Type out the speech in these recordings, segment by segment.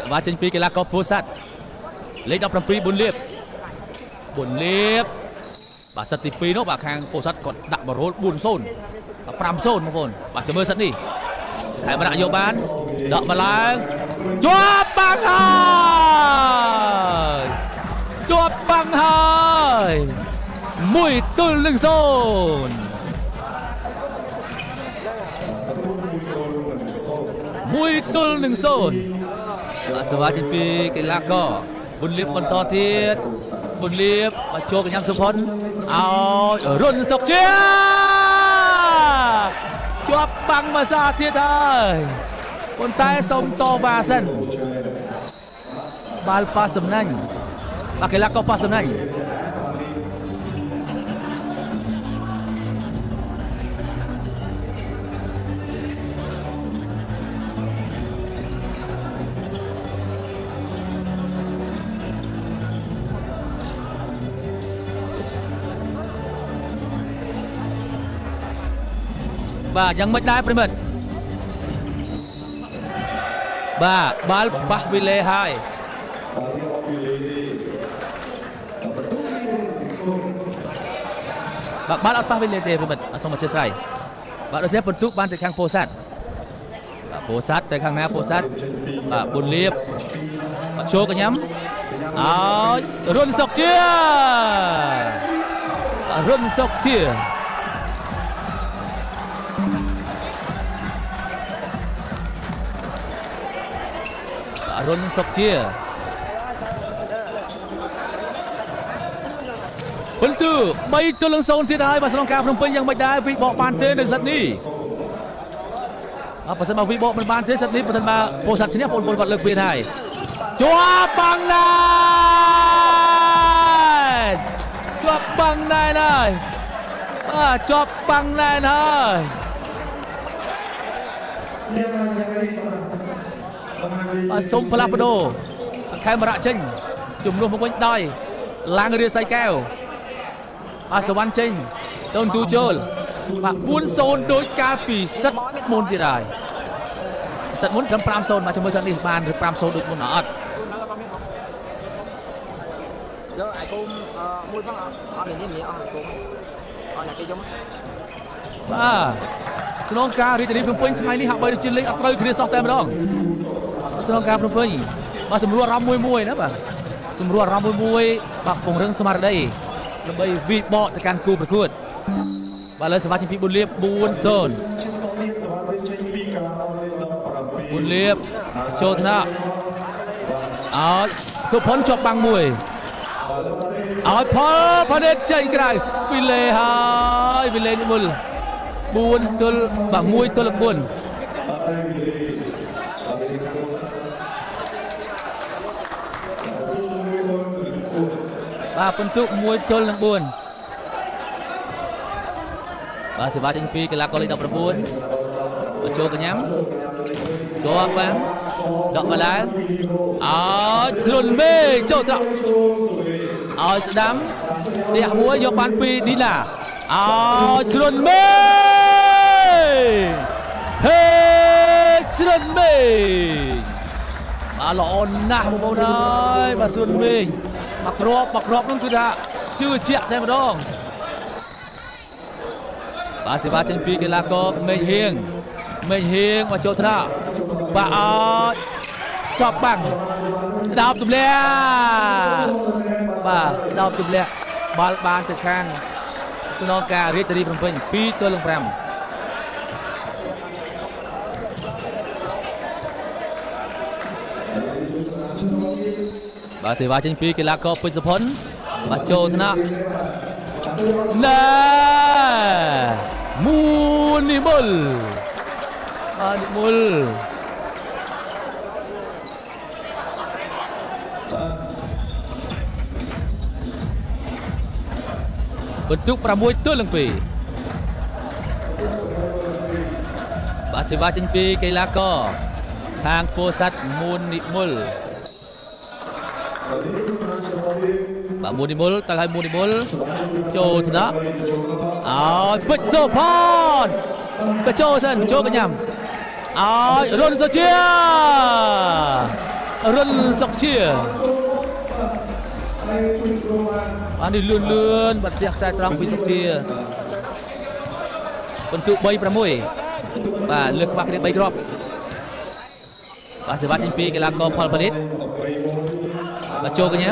và trên pi cái lá có phố sắt lấy đọc làm pi buồn liệp và sắt thì pi nó bà khang phố sắt còn đặt vào rốt buồn xôn pram xôn một con bà chờ mơ sắt đi hãy mà đã vô bán đợi mà lại chua băng hơi mùi tư lưng xôn mùi tư lưng xôn và trên pi cái lá có buồn liệp còn to thiết buồn liệp và cho cái nhám sụp hôn ao run sọc chia chua băng mà ra thiết ơi con tay sông to và sân bal pasem nanya pakai lakau pasem nanya và yang mất đai Primet và bal Pahvile hai bal Pahvile te Primet asal Manchester và đội xếp bentuk ban từ khang Posat Posat từ khang na Posat và buồn liệp và show cái nhắm run sọc chia run sọc chia bentuk baik tu langsung tidak hai Barcelona Phnom yang baik dah vị bọ bàn thế dari saat ni pasal mau vị bọ bàn thế saat ni pasal mau Posat sini pun buat lebih hai chua băng này chua băng này thôi sông Palapado khai mà rạ chênh chùm luôn một quanh đôi lang ria say keoสวรรค์เจงต้นตูโจลมาบุญโซนโดยการปีสัตมุนที่ได้สัตมุนทำปรามโซนมาชมเมื่อสันนิบานหรือปรามโซนโดยมุนอัดสนองการีตรีพนมเปญทำไมนี่หักใบจินเล็กอัตราคือเรียสอดแต่ไม่ต้องสนองการพนมเปญมาสำรวจรำมวยนะป่ะสำรวจรำมวยปักผงเรื่องสมาร์ทได้ระบายวีบอจากการกูประกวดบาเลสมาชิมพีบุญเลียบบุญโซนบุญเลียบโชว์ธนาสุพลจบบางมวยพอเด็ดใจกระไรวิเลหายวิเลนิมุลบุญตัวบางมวยตัวละบุญbentuk mui tol ng buon si Batin Pi kila ko lita berbun cho kenyam cho apa dok malang Srun me cho tak sedam dia mua yo Pan Pi Dina Srun me Srun me lon nah mau dai ba Srun me mặc rộp nó cứ đã chưa chẹt thêm một đong bà sĩ ba trên phi cái là có mình hiền và châu thạ và chọc bằng đào tụm le và đào tụm le bàn từ khang Snoka riết đi from Phnom Penh tôi lưng pram bà sĩ ba trên phi cái là có pin sập hấn và châu thạ nè Munimul bentuk pramuj tu lengpi Basiva Cengpi Kailako Hang Posat Munimul Pak Munimul Tangai Munimul Cho Thana Bích Sopon Cho Sân Cho Kenyam Ron Sochia រុនសុកជាអានេះលឿនបាត់ផ្ទះខ្សែត្រង់ពីសុកជាបន្ទុក 3-6 បាទលើកខ្វះគ្នា 3 គ្រាប់បាទសេវាចេញពីកីឡាករផលផលិតបាទចូលកញ្ញា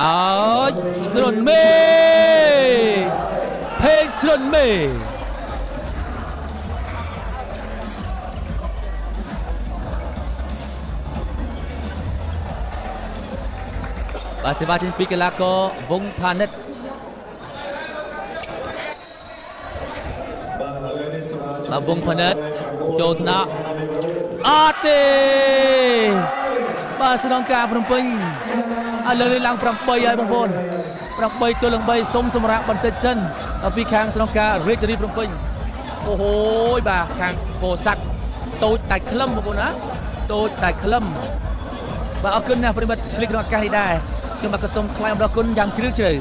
អើយស្រុនមេភេងស្រុនមេបាទសេវាចេញពីកីឡាករវងផានិតបាទវងផានិតចូលថ្នាក់អត់ទេបាទស្នងការភ្នំពេញឥឡូវនេះឡើង 8 ហើយបងប្អូន 8 ទល់នឹង 3 សុំសម្រាប់បន្តិចសិនពីខាងស្នងការរាជធានីភ្នំពេញអូហូយបាទខាងពោធិ៍សាត់តូចតែក្លឹមបងប្អូនណាតូចតែក្លឹមបាទអរគុណណាស់ប្រិមិត្តឆ្លៀកក្នុងឱកាសនេះដែរខ្ញុំបាទក៏សូមថ្លែងអំណរគុណយ៉ាងជ្រាលជ្រៅ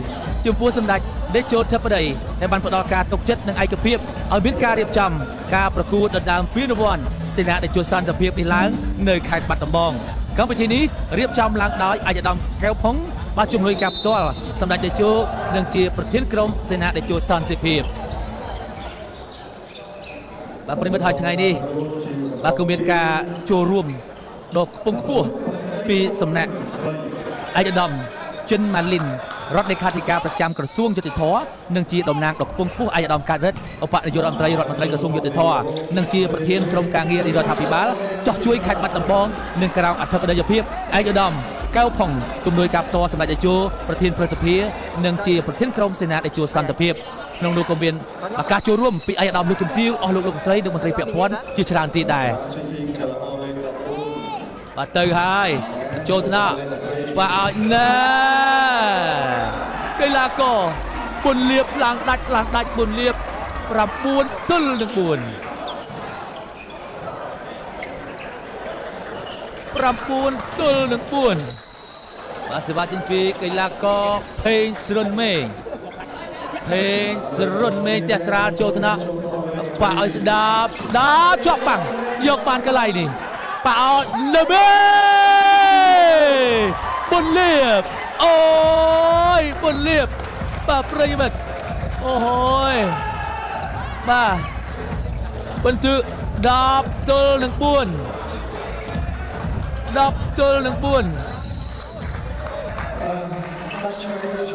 ចំពោះសម្ដេចតេជោធិបតីដែលបានផ្ដល់ការទុកចិត្តនិងឯកភាពឲ្យមានការរៀបចំការប្រកួតដណ្ដើមពានរង្វាន់សេនាតេជោសន្តិភាពនេះឡើងនៅខេត្តបាត់ដំបងកម្មវិធីនេះរៀបចំឡើងដោយឯកឧត្តមកែវផុងបាទជំនួយការផ្ទាល់សម្ដេចតេជោនិងជាប្រធានក្រុមសេនាតេជោសន្តិភាពបាទប្រិមិត្តហើយថ្ងៃនេះបាទក៏មានការចូលរួមដ៏ខ្ពង់ខ្ពស់ពីសំណាក់ឯកឧត្តមចិនម៉ាលីនរដ្ឋលេខាធិការប្រចាំក្រសួងយុតិធធនិងជាតំណាងដ៏ខ្ពង់ខ្ពស់ឯកឧត្តមកើតរិទ្ធឧបនាយករដ្ឋមន្ត្រីក្រសួងយុតិធធនិងជាប្រធានក្រុមការងាររដ្ឋាភិបាលចោះជួយខេត្តបាត់ដំបងនិងក្រៅអធិបតីភាពឯកឧត្តមកែវផុងជំនួយការផ្ទាល់សម្ដេចតេជោប្រធានព្រឹទ្ធសភានិងជាប្រធានក្រុមសេនាតេជោសន្តិភាពក្នុងនោះក៏មានការចូលរួមពីឯកឧត្តមលោកជំទាវអស់លោកស្រីនិងមន្ត្រីពាក់ព័ន្ធជាច្រើនទៀតដែរបាទទៅហើយចូលថ្នាក់បាទឲ្យណាកីឡាករបុនលៀបឡើងដាច់បុនលៀប 9 ទល់នឹង 4 9 ទល់នឹង 4 បាទសេវាចេញពីកីឡាករភេងស្រុនមេងភេងស្រុនមេងតែស្រាលចូលថ្នាក់បាក់ឲ្យស្ដាប់ជាប់បាំងយកបានកន្លែងនេះបាក់ឲ្យលើមេបុនលៀបអូយបុនលៀបបាទប្រិយមិត្តអូយបាទបន្ទុក 10 ទល់នឹង 4 10 ទល់នឹង 4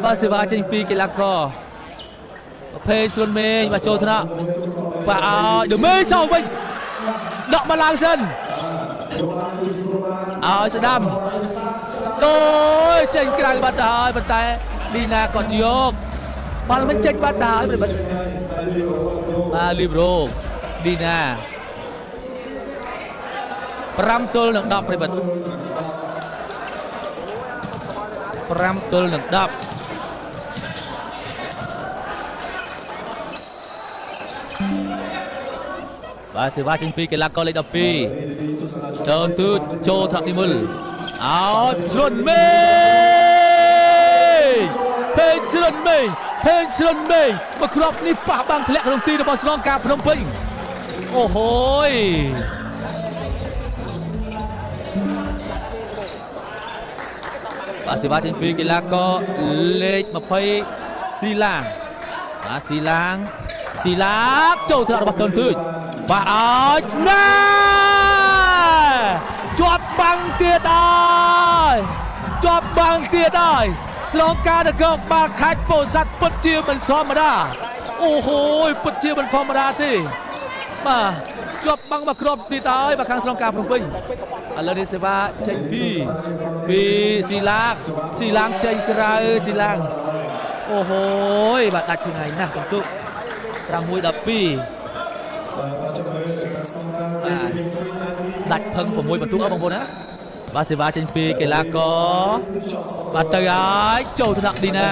បាទសេវាចេញពីកីឡាករប្រភេទស្រុនមេងបាទចូលថ្នាក់បាទឲ្យដមេសោវិញដកមកឡើងសិនឲ្យស្ដាំអូយចេញក្រៅបាត់ទៅហើយប៉ុន្តែលីណាគាត់យកបាល់មិនចេញបាត់ទៅហើយប្រិមិត្តបាទលីប្រូលីណា5 ទល់នឹង 10 ប្រិមិត្ត5 ទល់នឹង 10បាទសេវាចេញពីកីឡាករលេខ 12ដើរទូចចូលថ្នាក់និមលឲ្យស្រុនមេភេងស្រុនមេមកគ្រាប់នេះប៉ះបាំងធ្លាក់ក្នុងទីរបស់ស្នងការភ្នំពេញអូហូយបាទសេវាចេញពីកីឡាករលេខ 20ស៊ីឡាងបាទស៊ីឡាងចូលថ្នាក់របស់តូនទូចបាទឲ្យណាជាប់បាំងទៀតហើយស្នងការនគរបាលខេត្តពោធិ៍សាត់ពិតជាមិនធម្មតាអូហូយពិតជាមិនធម្មតាទេបាទជាប់បាំងមកគ្រាប់ទៀតហើយបាទខាងស្នងការភ្នំពេញឥឡូវនេះសេវាចេញពីស៊ីឡាងចេញក្រៅស៊ីឡាងអូហូយបាទដាច់ឆ្ងាយណាស់បន្ទុក 6-12 ដាច់ផឹង 6 បន្ទុកបងប្អូនណាបាទសេវាចេញពីកីឡាករបាទទៅហើយចូលថ្នាក់ឌីណា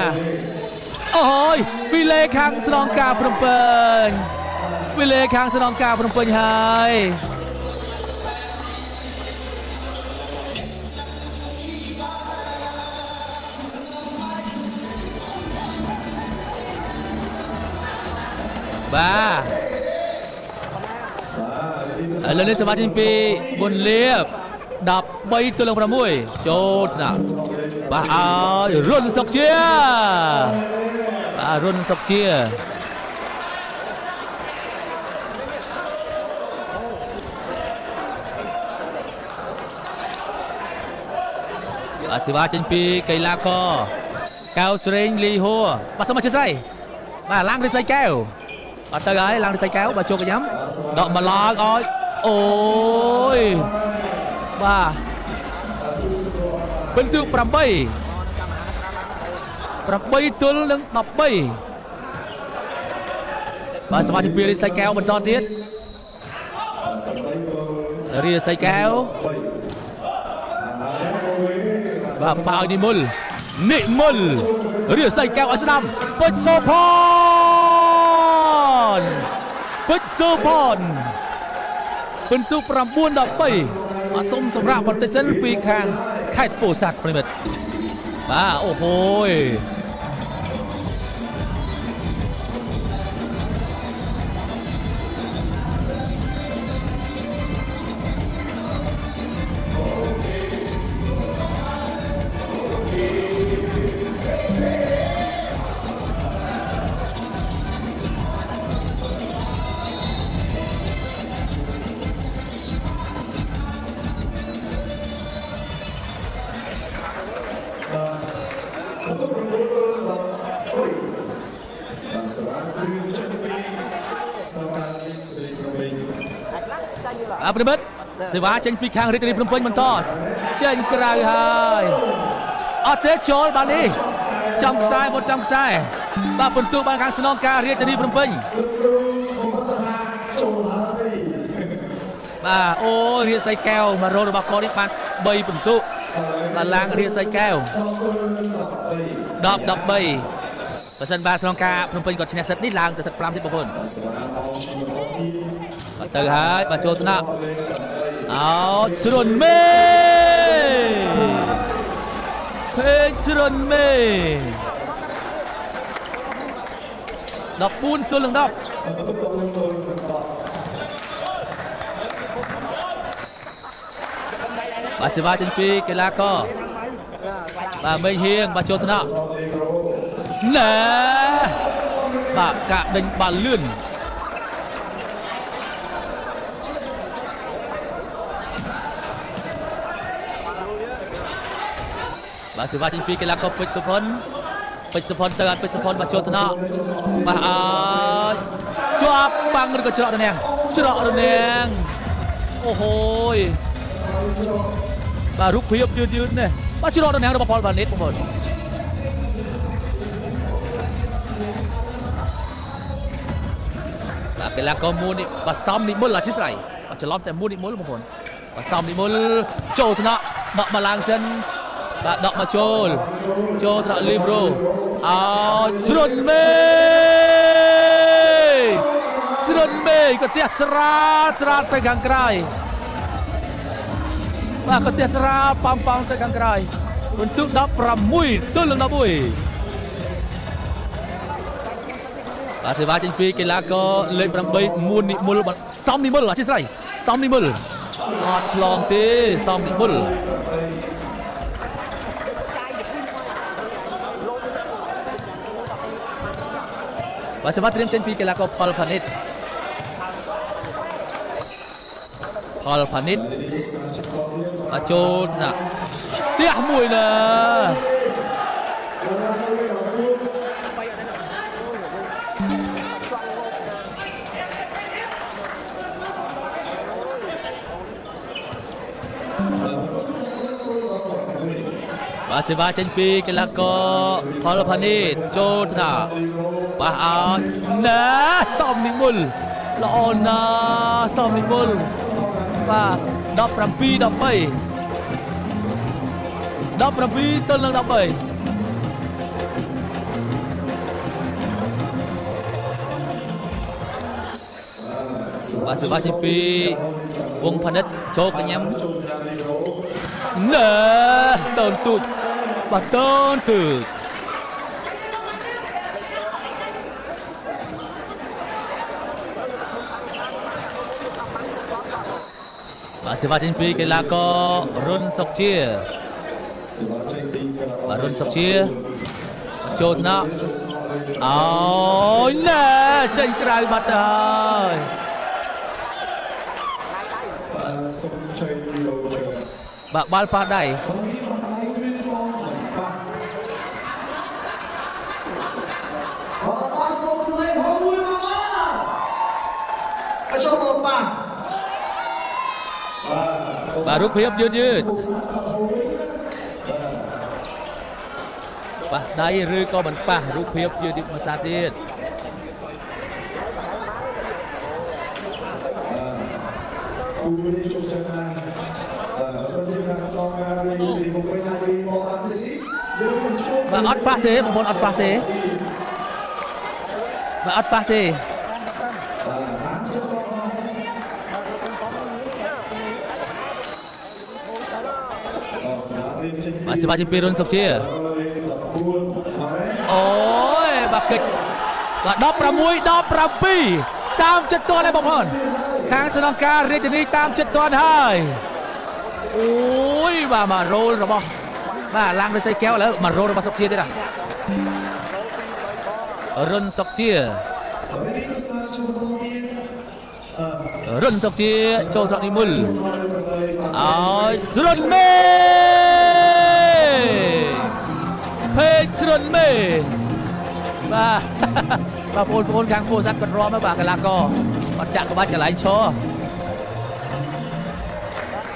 អូយវិលេខាងស្នងការភ្នំពេញហើយបាទឥឡូវនេះសមាជិកពីបុនលៀប 13 ទល់នឹង 6 ចូលថ្នាក់បាទឲ្យរុនសុកជាបាទរុនសុកជាអាសេវាចេញពីកីឡាករកៅស្រេងលីហួរបាទសូមអរគុណស្រីបាទឡើងរិស័យកែវអត់ទៅហើយឡើងរិស័យកែវបាទចូលកញ្ញាំដកមកឡើងឲ្យអូយបាទពិន្ទុ8 ទល់នឹង 13បាទសមាជិកពីរិស័យកែវបន្តទៀតរិស័យកែវបាទប៉ាឲ្យនិមលរាសីកែវឲ្យស្ដាំពេជ្រសូផនពិន្ទុ9 13អសុំសម្រាប់បន្តិចសិនពីខាងខេត្តពោធិ៍សាត់ប្រិមិត្តបាទអូហូយប្រិមិត្តសេវាចេញពីខាងរាជធានីភ្នំពេញបន្តចេញក្រៅហើយអត់ទេចូលបាននេះចំខ្សែមកចំខ្សែបាទបន្ទុកបានខាងស្នងការរាជធានីភ្នំពេញបាទអូរាសីកែវមករលរបស់គាត់នេះបាន3បន្ទុកបាទឡើងរាសីកែវ10 13បើសិនបាទស្នងការភ្នំពេញគាត់ឈ្នះសិតនេះឡើងទៅសិត5ទៀតបងប្អូនបាទទៅហើយបាទចូលថ្នាក់អោស្រុនមេភេកស្រុនមេ14 ទល់នឹង 10បាទសេវាចេញពីកីឡាករបាទមេហៀងបាទចូលថ្នាក់ណែបាទកាក់ដេញបាល់លឿនបាទសេវាចេញពីកីឡាករពេជ្រសុផុនទៅអត់ពេជ្រសុផុនបាទចូលថ្នាក់បាទអើយជាប់បាំងឬក៏ច្រករនាំងអូហូយបាទរូបភាពយឺតនេះបាទច្រករនាំងរបស់ផលវ៉ានីតបងប្អូនបាទកីឡាករមូននេះបាទសំនិមលអធិស្ឋានបាទច្រឡំតែមូននិមលបងប្អូនបាទសំនិមលចូលថ្នាក់ដកមកឡើងសិនបាទដកមកចូលថ្នាក់លីប្រូអោស្រុនមេក៏ទះស្រាលទៅខាងក្រោយបាទក៏ទះស្រាលប៉ំទៅខាងក្រោយបន្ទុក16 ទល់នឹង 11បាទសេវាចេញពីកីឡាករលេខ8មួននិមលសំនិមលអធិស្ឋានសំនិមលអត់ឆ្លងទេសំនិមលបាទសេវាត្រៀមចេញពីកីឡាករផលផានិតបាទចូលណាផ្ទះមួយណាបាទសេវាចេញពីកីឡាករផលផានិតចូលថ្នាក់បាទអត់ណាសំនិមលល្អណាសំនិមលបាទ17 13 ទល់នឹង 13បាទសេវាចេញពីវងផានិតចូលកញ្ញាំណែតូនទូចបាទតូនទូច សេវាចេញពីកីឡាកររុនសុកជារុនសុកជាចូលថ្នាក់អូយណែចេញក្រៅបាត់ហើយបាល់ប៉ះដៃបាទរូបភាពយឺតប៉ះដៃឬក៏មិនប៉ះរូបភាពយឺតមួយសាទៀតបាទអត់ប៉ះទេបងប្អូនអត់ប៉ះទេបាទអត់ប៉ះទេបាទសេវាជាពីរុនសុកជាអូយបាទកិច្ចបាទ16 17តាមចិត្តទាន់ហើយបងប្អូនខាងសនងការរាជធានីតាមចិត្តទាន់ហើយអូយបាទមករោលរបស់បាទឡើងដោយសៃកែវឥឡូវមករោលរបស់សុកជាទៀតរុនសុកជារុនសុកជាចូលត្រង់នេះមុលឲ្យស្រុនមេភេកស្រុនមេបាទបងប្អូនខាងពោធិ៍សាត់គាត់រំហើយបាទកីឡាករគាត់ចាក់ក្បាច់កន្លែងឈរ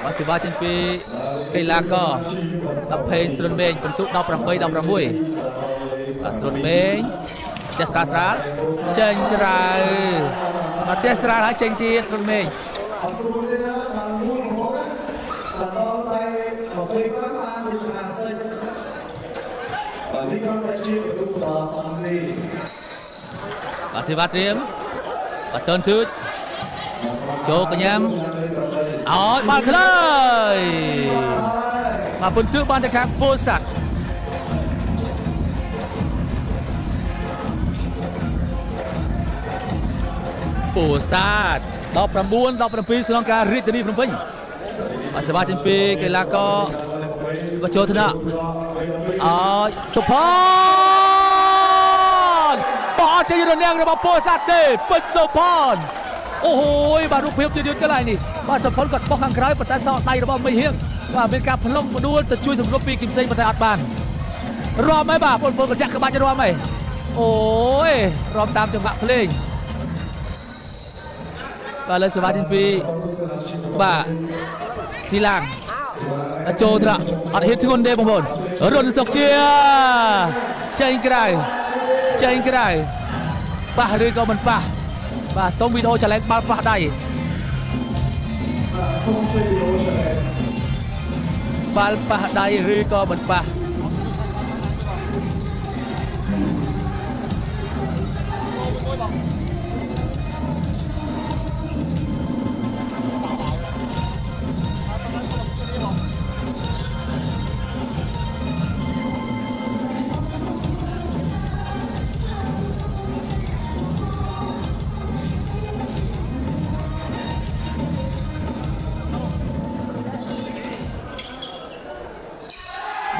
បាទសេវាចេញពីកីឡាករដល់ភេកស្រុនមេពិន្ទុ18 16បាទស្រុនមេចេះស្រាលចេញក្រៅអត់ចេះស្រាលហើយចេញទៀតស្រុនមេបាទសេវាត្រៀមបាទតើនទឺចចូលកញ្ញាំអោយបាល់ខ្លីបាទពិន្ទុបានទៅខាងពោធិ៍សាត់ពោធិ៍សាត់19 17ស្លងការរាជធានីភ្នំពេញបាទសេវាចេញពីកីឡាករក៏ចូលថ្នាក់អោយសុផានបោះចេញរនាំងរបស់ពោធិ៍សាត់ទេពេជ្រសុផានអូយបាទរូបភាពយឺតៗកន្លែងនេះបាទសុផានគាត់បោះខាងក្រោយប៉ុន្តែសោកដៃរបស់មីហៀងបាទមានការផ្លុំផ្ដួលទៅជួយសម្រួលពីគឹមសេងប៉ុន្តែអត់បានរំហើយបាទបងប្អូនក៏ចាក់ក្បាច់រំហើយអូយរំតាមចង្វាក់ភ្លេងបាទលើសេវាចេញពីបាទស៊ីឡាងចូលត្រាក់អត់ហ៊ានធ្ងន់ទេបងប្អូនរុនសុកជាចេញក្រៅប៉ះឬក៏មិនប៉ះបាទសូមវីដេអូចលែកបាល់ប៉ះដៃបាល់ប៉ះដៃឬក៏មិនប៉ះ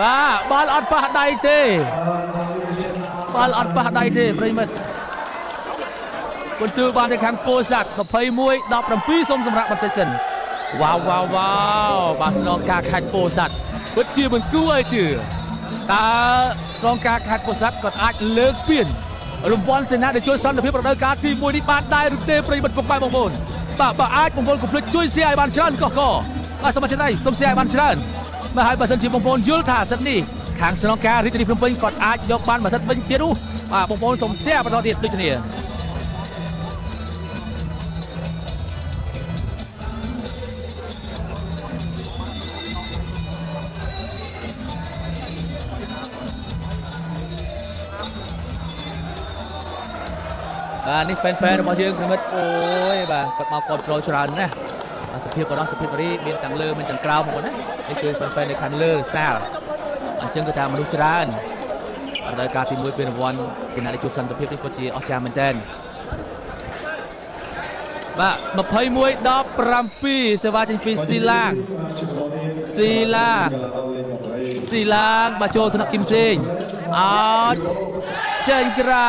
បាទបាល់អត់ប៉ះដៃទេប្រិមិត្តពិន្ទុបានទៅខាងពោធិ៍សាត់21 17សូមសម្រាប់បន្តិចសិនវ៉ាវបាទស្នងការខេត្តពោធិ៍សាត់ពិតជាមិនគួរឲ្យជឿតើស្នងការខេត្តពោធិ៍សាត់គាត់អាចលើកពានរង្វាន់សេនាដែលជួយសន្តិភាពរដូវកាលទី1នេះបានដែរឬទេប្រិមិត្តពុកម៉ែបងប្អូនបាទអាចបងប្អូនកុំភ្លេចជួយ share ឲ្យបានច្រើនកកបាទសូមអញ្ជើញសូម share ឲ្យបានច្រើនបាទហើយបើសិនជាបងប្អូនយល់ថាសិននេះខាងស្នងការរាជធានីភ្នំពេញគាត់អាចយកបានបើសិនវិញទៀតនោះបាទបងប្អូនសូម share បន្តទៀតដូចគ្នានេះហ្វេនរបស់យើងប្រិមិត្តអូយបាទគាត់មកគ្រប់គ្រងច្រើនណាស់សភាពក៏ដល់សភាពរីមានទាំងលើមានទាំងក្រោមបងប្អូនណានេះគឺហ្វេននៅខាងលើសាលអញ្ចឹងគឺថាមនុស្សច្រើនរដូវកាលទី1ពេលរង្វាន់សេនាដែលជួយសន្តិភាពនេះពិតជាអស្ចារ្យមែនទែនប បាទ21-17សេវាចេញពីស៊ីឡាងបាទចូលថ្នាក់គឹមសេងអត់ចេញក្រៅ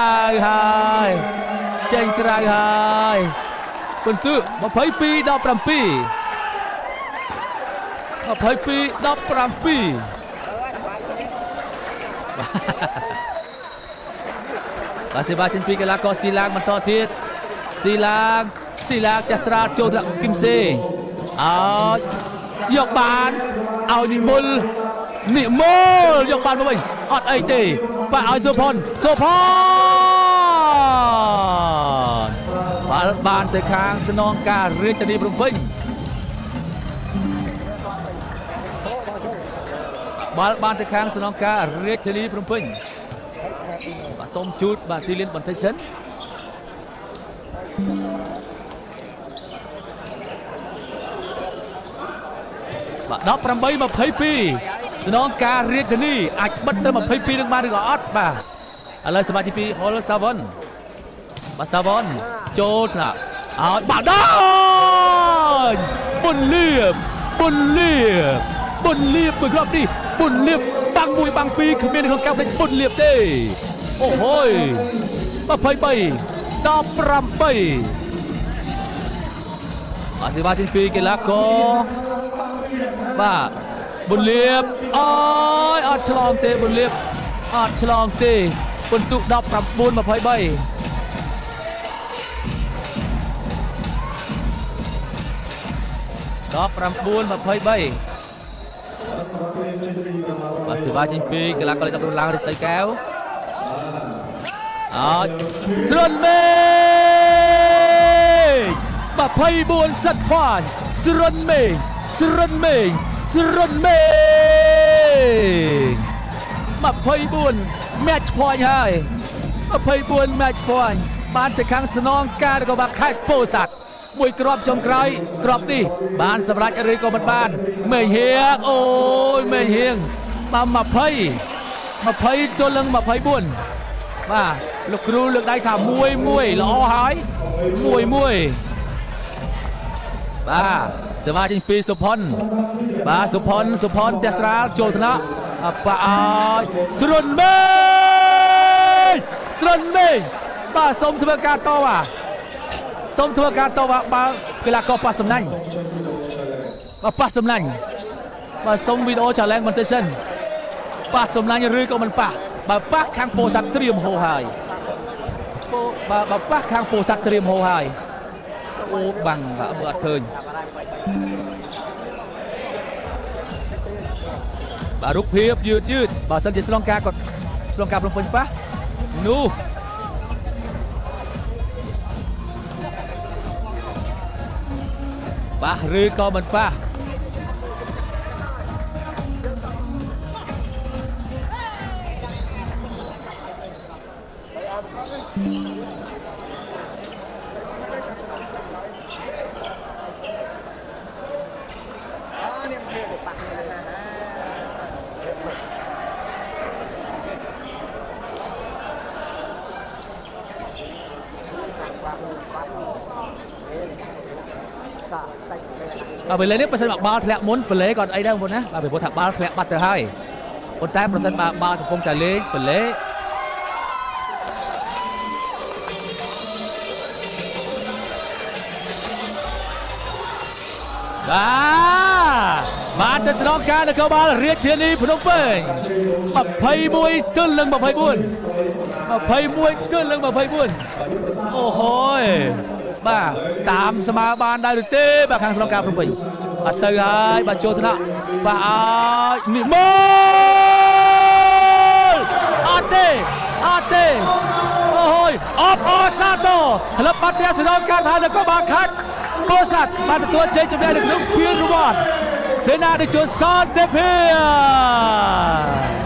ហើយពិន្ទុ22-17បាទសេវាចេញពីកីឡាករស៊ីឡាងបន្តទៀតស៊ីឡាងចាស់ស្រាលចូលថ្នាក់គឹមសេងអត់យកបានឲ្យនិមលយកបានមកវិញអត់អីទេបាទឲ្យសុផុនបានទៅខាងស្នងការរាជធានីភ្នំពេញបានទៅខាងស្នងការរាជធានីភ្នំពេញបាទសូមជូតបាទទីលានបន្តិចសិនបាទ18-22ស្នងការរាជធានីអាចបិទទៅ22នឹងបានឬក៏អត់បាទឥឡូវសមាជិកពីហុលសាវ៉ុនបាទសាវ៉ុនចូលថ្នាក់ឲ្យបាទដល់បុនលៀបមួយគ្រាប់នេះបុនលៀបបាំង1បាំង2គ្មានក្នុងកម្មវិធីបុនលៀបទេអូហូយ23-18បាទសេវាចេញពីកីឡាករបាទបុនលៀបអត់ឆ្លងទេបុនលៀបអត់ឆ្លងទេពិន្ទុ19-23បាទសេវាចេញពីកីឡាករលេខ10ឡើងរិទ្ធិសីកែវអត់ស្រុនមេ24សិតផានស្រុនមេ24 match point ហើយ24 match point បានទៅខាងស្នងការនគរបាលខេត្តពោធិ៍សាត់មួយគ្រាប់ចុងក្រោយគ្រាប់នេះបានសម្រេចឬក៏មិនបានមេហៀងអូយមេហៀងបាន20ទល់នឹង24បាទលោកគ្រូលើកដៃថា1ល្អហើយ1បាទសេវាចេញពីសុផុនបាទសុផុនផ្ទះស្រាលចូលថ្នាក់បាទឲ្យស្រុនមេបាទសូមធ្វើការតវ៉ាបើកីឡាករប៉ះសំណាញ់បាទសូមវីដេអូឆាឡែនបន្តិចសិនប៉ះសំណាញ់ឬក៏មិនប៉ះបើប៉ះខាងពោធិ៍សាត់ត្រៀមហូរហើយបើប៉ះខាងពោធិ៍សាត់ត្រៀមហូរហើយអូបាំងបាទមើលអត់ឃើញបាទរូបភាពយឺតបើសិនជាស្នងការភ្នំពេញប៉ះនោះប៉ះឬក៏មិនប៉ះពេលនេះប្រសិនបើបាល់ធ្លាក់មុនបលេក៏អីដែរបងប្អូនណាបាទពីព្រោះថាបាល់ធ្លាក់បាត់ទៅហើយប៉ុន្តែប្រសិនបើបាល់កំពុងតែលេងបលេបានទៅស្នងការនគរបាលរាជធានីភ្នំពេញ21ទល់នឹង24អូហូយបាទតាមស្មើបានដែរឬទេបាទខាងស្នងការភ្នំពេញអត់ទៅហើយបាទចូលថ្នាក់បាទឲ្យនិមលអត់ទេអូហូយអបអសាទរក្លឹបបាត់ផ្ទះស្នងការថានគរបាលខេត្តពោធិ៍សាត់បានទទួលជ័យជំនះនៅក្នុងពានរង្វាន់សេនានិជនសន្តិភាព